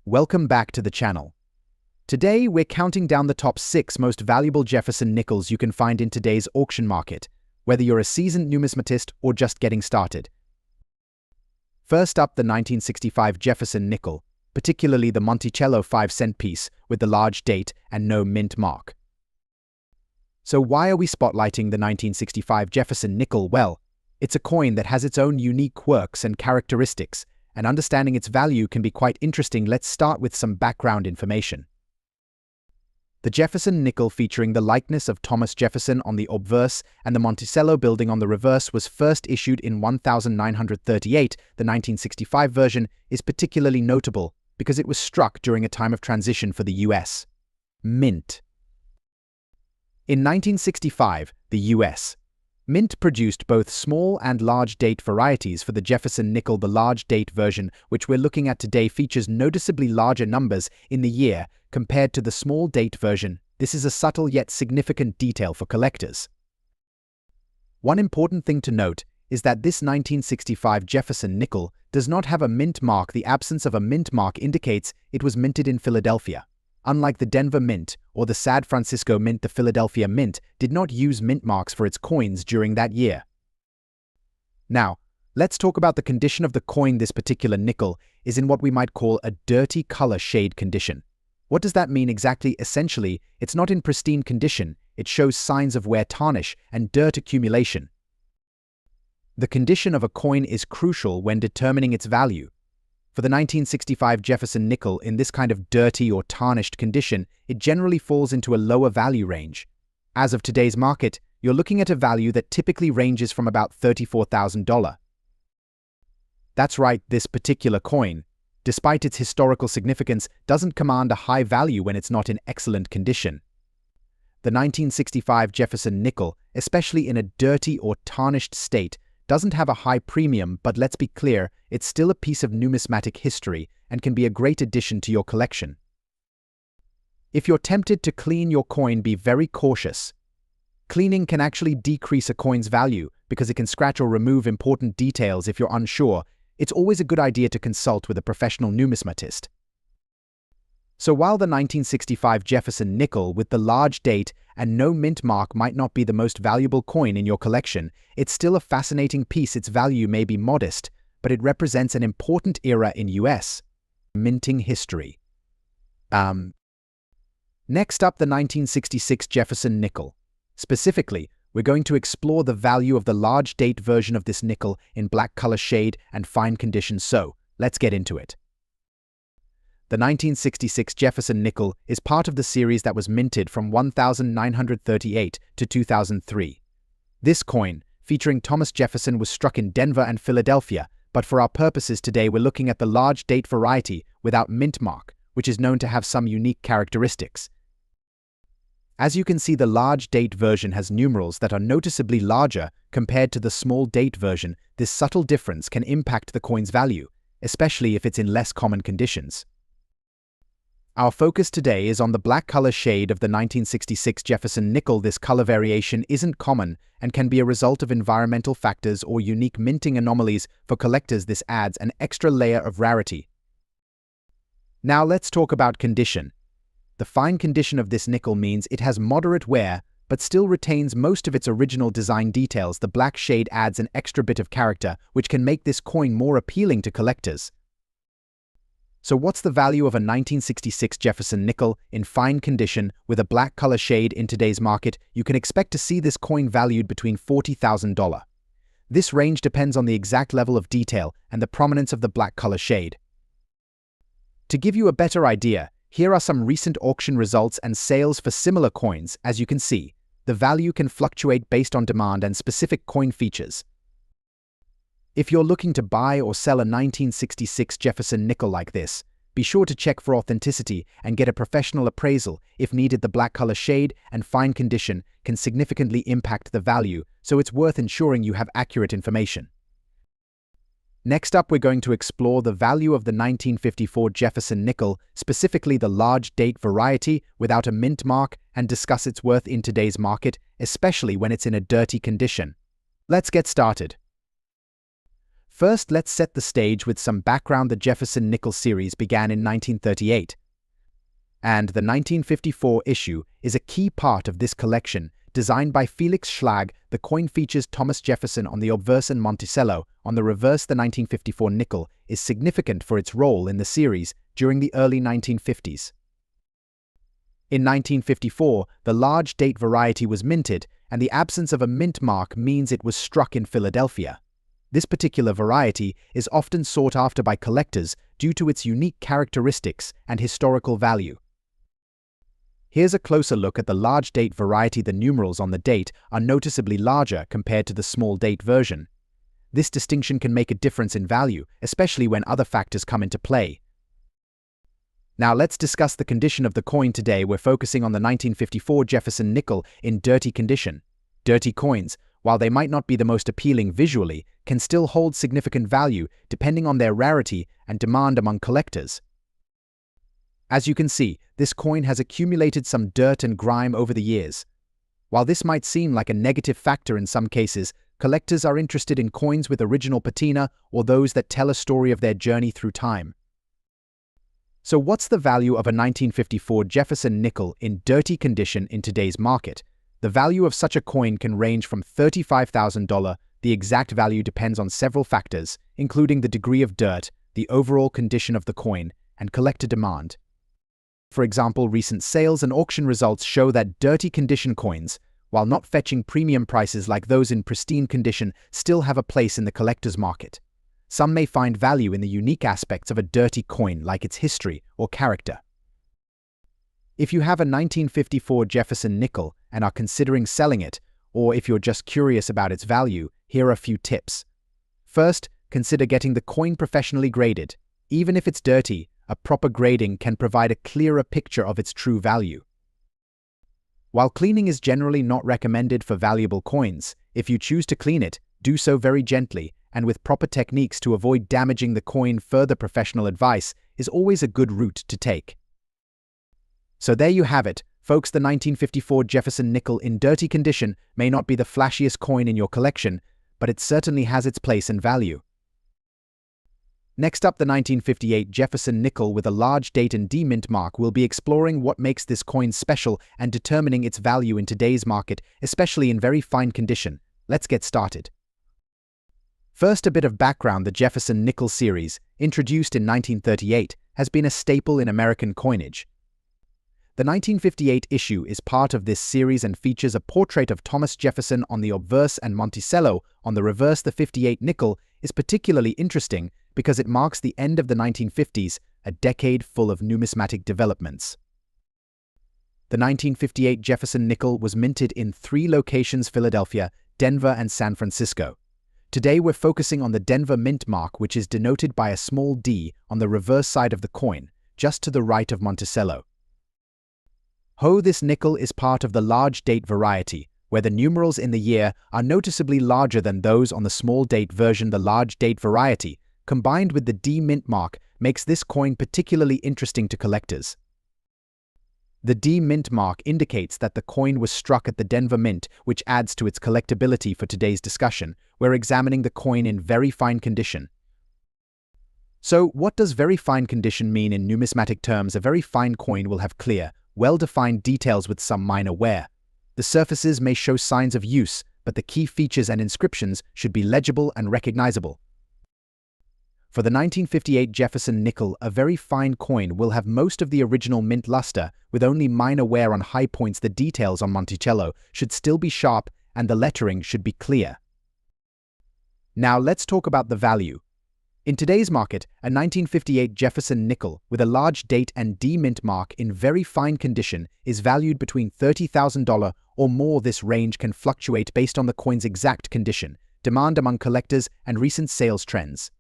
Welcome back to the channel. Today, we're counting down the top 6 most valuable Jefferson nickels you can find in today's auction market, whether you're a seasoned numismatist or just getting started. First up, the 1965 Jefferson nickel, particularly the Monticello 5-cent piece with the large date and no mint mark. So why are we spotlighting the 1965 Jefferson nickel? Well, it's a coin that has its own unique quirks and characteristics, and understanding its value can be quite interesting. Let's start with some background information. The Jefferson nickel, featuring the likeness of Thomas Jefferson on the obverse and the Monticello building on the reverse, was first issued in 1938. The 1965 version is particularly notable because it was struck during a time of transition for the U.S. Mint. In 1965, the U.S. Mint produced both small and large date varieties for the Jefferson nickel. The large date version, which we're looking at today, features noticeably larger numbers in the year compared to the small date version. This is a subtle yet significant detail for collectors. One important thing to note is that this 1965 Jefferson nickel does not have a mint mark. The absence of a mint mark indicates it was minted in Philadelphia. Unlike the Denver Mint or the San Francisco Mint, the Philadelphia Mint did not use mint marks for its coins during that year. Now, let's talk about the condition of the coin. This particular nickel is in what we might call a dirty color shade condition. What does that mean exactly? Essentially, it's not in pristine condition. It shows signs of wear, tarnish, and dirt accumulation. The condition of a coin is crucial when determining its value. For the 1965 Jefferson nickel, in this kind of dirty or tarnished condition, it generally falls into a lower value range. As of today's market, you're looking at a value that typically ranges from about $34,000. That's right, this particular coin, despite its historical significance, doesn't command a high value when it's not in excellent condition. The 1965 Jefferson nickel, especially in a dirty or tarnished state, doesn't have a high premium, but let's be clear, it's still a piece of numismatic history and can be a great addition to your collection. If you're tempted to clean your coin, be very cautious. Cleaning can actually decrease a coin's value because it can scratch or remove important details. If you're unsure, it's always a good idea to consult with a professional numismatist. So while the 1965 Jefferson nickel with the large date and no mint mark might not be the most valuable coin in your collection, it's still a fascinating piece. Its value may be modest, but it represents an important era in U.S. minting history. Next up, the 1966 Jefferson nickel. Specifically, we're going to explore the value of the large date version of this nickel in black color shade and fine condition. So, let's get into it. The 1966 Jefferson nickel is part of the series that was minted from 1938 to 2003. This coin, featuring Thomas Jefferson, was struck in Denver and Philadelphia, but for our purposes today we're looking at the large date variety without mint mark, which is known to have some unique characteristics. As you can see, the large date version has numerals that are noticeably larger compared to the small date version. This subtle difference can impact the coin's value, especially if it's in less common conditions. Our focus today is on the black color shade of the 1966 Jefferson nickel. This color variation isn't common and can be a result of environmental factors or unique minting anomalies. For collectors, this adds an extra layer of rarity. Now let's talk about condition. The fine condition of this nickel means it has moderate wear but still retains most of its original design details. The black shade adds an extra bit of character, which can make this coin more appealing to collectors. So what's the value of a 1966 Jefferson nickel in fine condition with a black color shade in today's market? You can expect to see this coin valued between $40,000. This range depends on the exact level of detail and the prominence of the black color shade. To give you a better idea, here are some recent auction results and sales for similar coins. As you can see, the value can fluctuate based on demand and specific coin features. If you're looking to buy or sell a 1966 Jefferson nickel like this, be sure to check for authenticity and get a professional appraisal. If needed, the black color shade and fine condition can significantly impact the value, so it's worth ensuring you have accurate information. Next up, we're going to explore the value of the 1954 Jefferson nickel, specifically the large date variety without a mint mark, and discuss its worth in today's market, especially when it's in a dirty condition. Let's get started. First, let's set the stage with some background. The Jefferson Nickel series began in 1938, and the 1954 issue is a key part of this collection. Designed by Felix Schlag, the coin features Thomas Jefferson on the obverse and Monticello on the reverse. The 1954 nickel is significant for its role in the series during the early 1950s. In 1954, the large date variety was minted, and the absence of a mint mark means it was struck in Philadelphia. This particular variety is often sought after by collectors due to its unique characteristics and historical value. Here's a closer look at the large date variety. The numerals on the date are noticeably larger compared to the small date version. This distinction can make a difference in value, especially when other factors come into play. Now let's discuss the condition of the coin. Today we're focusing on the 1954 Jefferson nickel in dirty condition. Dirty coins, while they might not be the most appealing visually, can still hold significant value depending on their rarity and demand among collectors. As you can see, this coin has accumulated some dirt and grime over the years. While this might seem like a negative factor in some cases, collectors are interested in coins with original patina or those that tell a story of their journey through time. So what's the value of a 1954 Jefferson nickel in dirty condition in today's market? The value of such a coin can range from $35,000. The exact value depends on several factors, including the degree of dirt, the overall condition of the coin, and collector demand. For example, recent sales and auction results show that dirty condition coins, while not fetching premium prices like those in pristine condition, still have a place in the collector's market. Some may find value in the unique aspects of a dirty coin, like its history or character. If you have a 1954 Jefferson nickel and are considering selling it, or if you're just curious about its value, here are a few tips. First, consider getting the coin professionally graded. Even if it's dirty, a proper grading can provide a clearer picture of its true value. While cleaning is generally not recommended for valuable coins, if you choose to clean it, do so very gently and with proper techniques to avoid damaging the coin. Further professional advice is always a good route to take. So there you have it, folks. The 1954 Jefferson nickel in dirty condition may not be the flashiest coin in your collection, but it certainly has its place and value. Next up, the 1958 Jefferson nickel with a large date and D mint mark. We'll be exploring what makes this coin special and determining its value in today's market, especially in very fine condition. Let's get started. First, a bit of background. The Jefferson Nickel series, introduced in 1938, has been a staple in American coinage. The 1958 issue is part of this series and features a portrait of Thomas Jefferson on the obverse and Monticello on the reverse. The 58 nickel is particularly interesting because it marks the end of the 1950s, a decade full of numismatic developments. The 1958 Jefferson nickel was minted in 3 locations: Philadelphia, Denver, and San Francisco. Today we're focusing on the Denver mint mark, which is denoted by a small d on the reverse side of the coin, just to the right of Monticello. This nickel is part of the large date variety, where the numerals in the year are noticeably larger than those on the small date version. The large date variety, combined with the D mint mark, makes this coin particularly interesting to collectors. The D mint mark indicates that the coin was struck at the Denver Mint, which adds to its collectability. For today's discussion, we're examining the coin in very fine condition. So, what does very fine condition mean in numismatic terms? A very fine coin will have clear, well-defined details with some minor wear. The surfaces may show signs of use, but the key features and inscriptions should be legible and recognizable. For the 1958 Jefferson nickel, a very fine coin will have most of the original mint luster, with only minor wear on high points. The details on Monticello should still be sharp, and the lettering should be clear. Now let's talk about the value. In today's market, a 1958 Jefferson nickel with a large date and D mint mark in very fine condition is valued between $30,000 or more. This range can fluctuate based on the coin's exact condition, demand among collectors, and recent sales trends.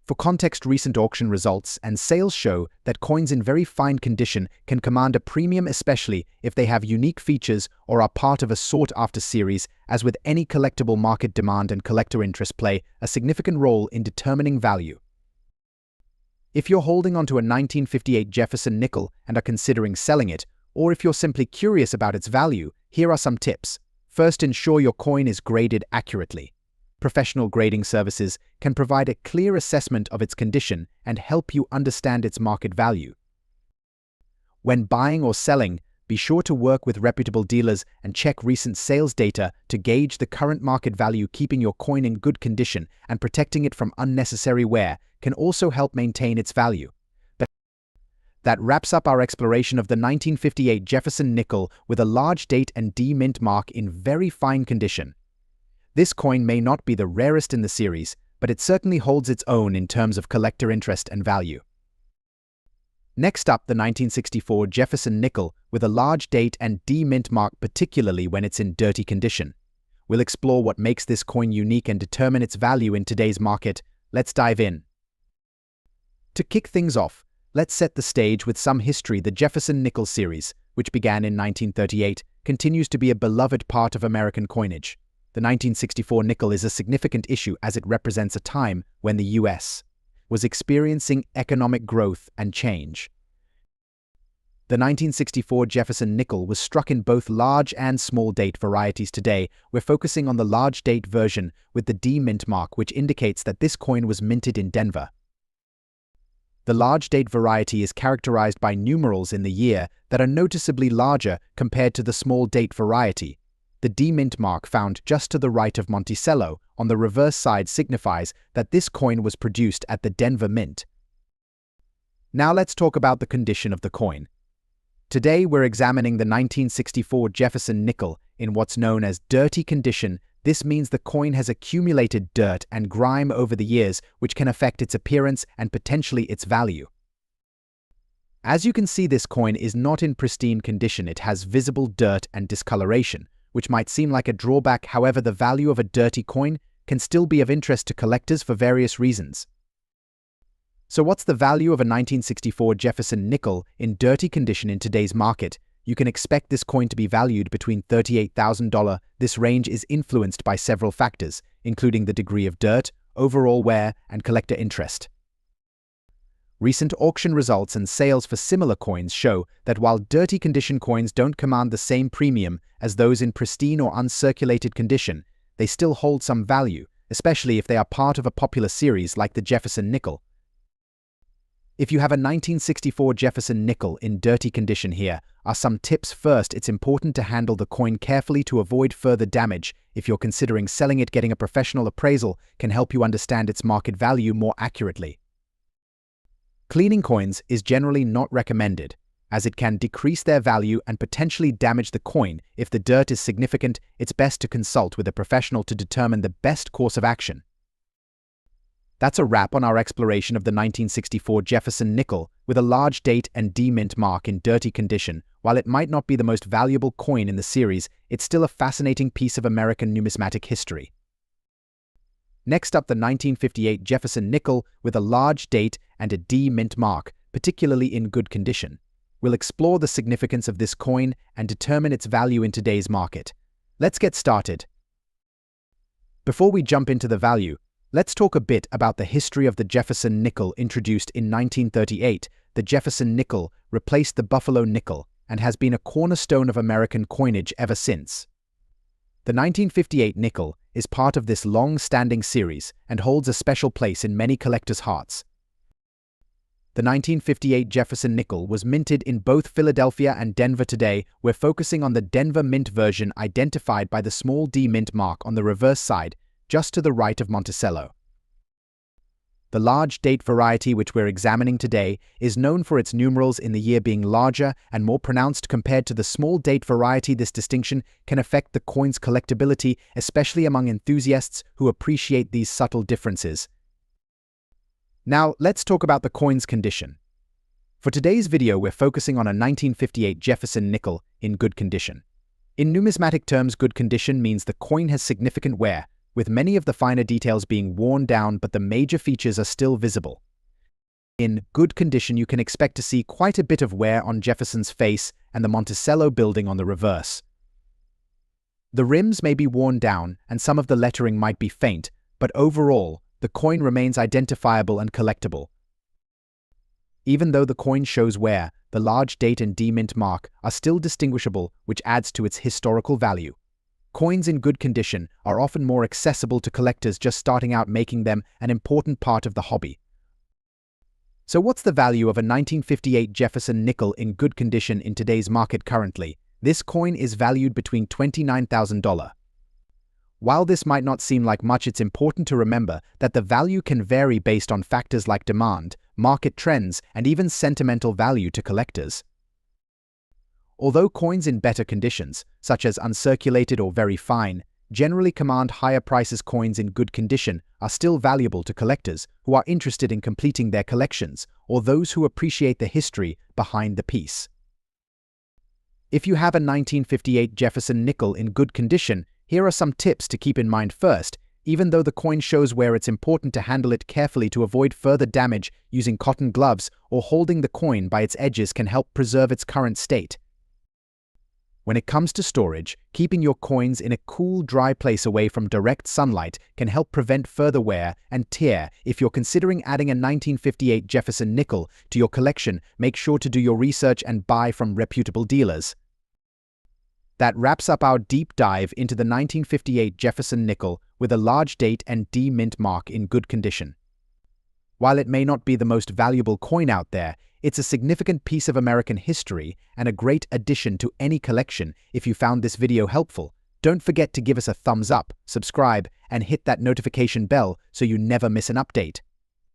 For context, recent auction results and sales show that coins in very fine condition can command a premium, especially if they have unique features or are part of a sought-after series. As with any collectible, market demand and collector interest play a significant role in determining value. If you're holding onto a 1958 Jefferson nickel and are considering selling it, or if you're simply curious about its value, here are some tips. First, ensure your coin is graded accurately. Professional grading services can provide a clear assessment of its condition and help you understand its market value. When buying or selling, be sure to work with reputable dealers and check recent sales data to gauge the current market value. Keeping your coin in good condition and protecting it from unnecessary wear can also help maintain its value. That wraps up our exploration of the 1958 Jefferson Nickel with a large date and D mint mark in very fine condition. This coin may not be the rarest in the series, but it certainly holds its own in terms of collector interest and value. Next up, the 1964 Jefferson Nickel with a large date and D mint mark, particularly when it's in dirty condition. We'll explore what makes this coin unique and determine its value in today's market. Let's dive in. To kick things off, let's set the stage with some history. The Jefferson Nickel series, which began in 1938, continues to be a beloved part of American coinage. The 1964 nickel is a significant issue as it represents a time when the U.S. was experiencing economic growth and change. The 1964 Jefferson Nickel was struck in both large and small date varieties. Today, we're focusing on the large date version with the D mint mark, which indicates that this coin was minted in Denver. The large date variety is characterized by numerals in the year that are noticeably larger compared to the small date variety. The D mint mark found just to the right of Monticello on the reverse side signifies that this coin was produced at the Denver Mint. Now let's talk about the condition of the coin. Today we're examining the 1964 Jefferson Nickel in what's known as dirty condition. This means the coin has accumulated dirt and grime over the years, which can affect its appearance and potentially its value. As you can see, this coin is not in pristine condition. It has visible dirt and discoloration, which might seem like a drawback. However, the value of a dirty coin can still be of interest to collectors for various reasons. So what's the value of a 1964 Jefferson Nickel in dirty condition in today's market? You can expect this coin to be valued between $38,000. This range is influenced by several factors, including the degree of dirt, overall wear, and collector interest. Recent auction results and sales for similar coins show that while dirty condition coins don't command the same premium as those in pristine or uncirculated condition, they still hold some value, especially if they are part of a popular series like the Jefferson Nickel. If you have a 1964 Jefferson Nickel in dirty condition, here are some tips. First, it's important to handle the coin carefully to avoid further damage. If you're considering selling it, getting a professional appraisal can help you understand its market value more accurately. Cleaning coins is generally not recommended, as it can decrease their value and potentially damage the coin. If the dirt is significant, it's best to consult with a professional to determine the best course of action. That's a wrap on our exploration of the 1964 Jefferson Nickel with a large date and D mint mark in dirty condition. While it might not be the most valuable coin in the series, it's still a fascinating piece of American numismatic history. Next up, the 1958 Jefferson Nickel with a large date and a D mint mark, particularly in good condition. We'll explore the significance of this coin and determine its value in today's market. Let's get started. Before we jump into the value, let's talk a bit about the history of the Jefferson Nickel. Introduced in 1938, the Jefferson Nickel replaced the Buffalo nickel and has been a cornerstone of American coinage ever since. The 1958 nickel is part of this long-standing series and holds a special place in many collectors' hearts. The 1958 Jefferson Nickel was minted in both Philadelphia and Denver. Today, we're focusing on the Denver Mint version, identified by the small D mint mark on the reverse side, just to the right of Monticello. The large date variety, which we're examining today, is known for its numerals in the year being larger and more pronounced compared to the small date variety. This distinction can affect the coin's collectability, especially among enthusiasts who appreciate these subtle differences. Now, let's talk about the coin's condition. For today's video, we're focusing on a 1958 Jefferson Nickel in good condition. In numismatic terms, good condition means the coin has significant wear, with many of the finer details being worn down, but the major features are still visible. In good condition, you can expect to see quite a bit of wear on Jefferson's face and the Monticello building on the reverse. The rims may be worn down and some of the lettering might be faint, but overall, the coin remains identifiable and collectible. Even though the coin shows wear, the large date and D mint mark are still distinguishable, which adds to its historical value. Coins in good condition are often more accessible to collectors just starting out, making them an important part of the hobby. So what's the value of a 1958 Jefferson nickel in good condition in today's market currently? This coin is valued between $29,000. While this might not seem like much, it's important to remember that the value can vary based on factors like demand, market trends, and even sentimental value to collectors. Although coins in better conditions, such as uncirculated or very fine, generally command higher prices, coins in good condition are still valuable to collectors who are interested in completing their collections or those who appreciate the history behind the piece. If you have a 1958 Jefferson nickel in good condition, here are some tips to keep in mind. First, even though the coin shows wear, it's important to handle it carefully to avoid further damage. Using cotton gloves or holding the coin by its edges can help preserve its current state. When it comes to storage, keeping your coins in a cool, dry place away from direct sunlight can help prevent further wear and tear. If you're considering adding a 1958 Jefferson nickel to your collection, make sure to do your research and buy from reputable dealers. That wraps up our deep dive into the 1958 Jefferson nickel with a large date and D mint mark in good condition. While it may not be the most valuable coin out there, it's a significant piece of American history and a great addition to any collection. If you found this video helpful, don't forget to give us a thumbs up, subscribe, and hit that notification bell so you never miss an update.